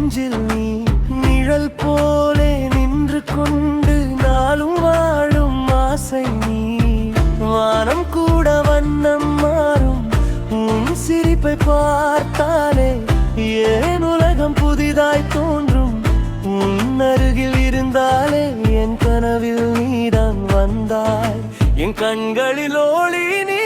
நெஞ்சில் நீ நிழல் போலே நின்று கொண்டு நாளும் வாழும் ஆசை நீ. வானம் கூட வண்ணம் மாறும் உன் சிரிப்பை பார்த்தாலே, ஏன் உலகம் புதிதாய் தோன்றும் உன் அருகில் இருந்தாலே. என் கனவில் நீதான் வந்தாய், என் கண்களில் ஒளி நீ.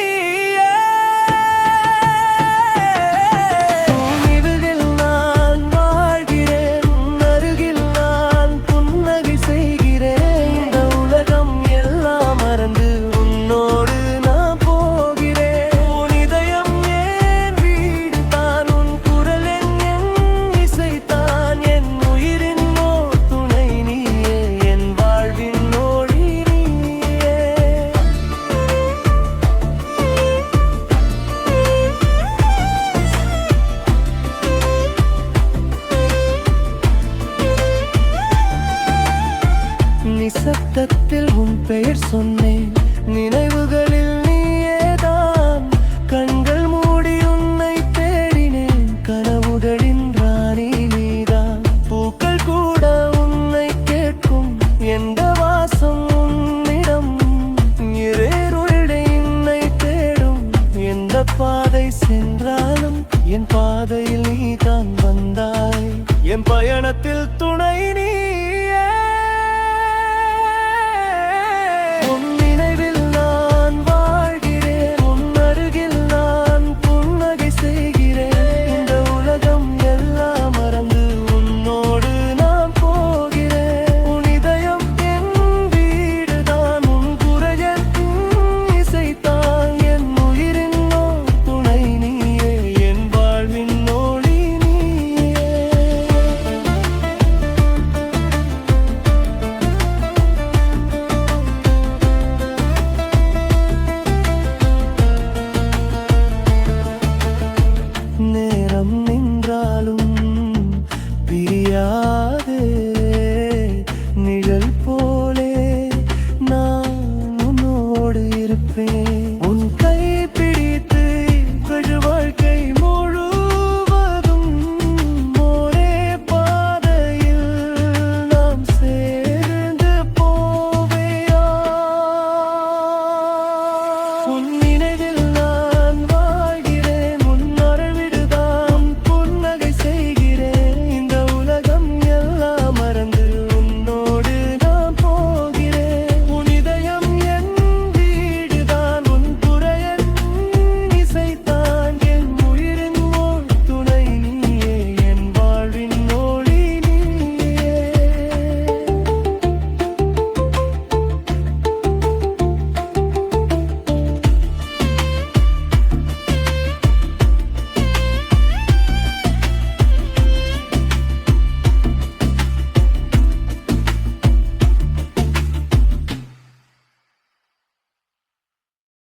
நிசப்தத்தில் உன் பெயர் சொன்னேன், நினைவுகளில் நீயேதான். கண்கள் மூடி உன்னை தேடினேன், கனவுகளின் ராணி நீதான். பூக்கள் கூட உன்னை கேட்கும், எந்த வாசம் உன்னிடம். இரேருளை என்னை தேடும், எந்த பாதை சென்றாலும் என் பாதையில் நீதான் வந்தாய். என் பயணத்தில் துணை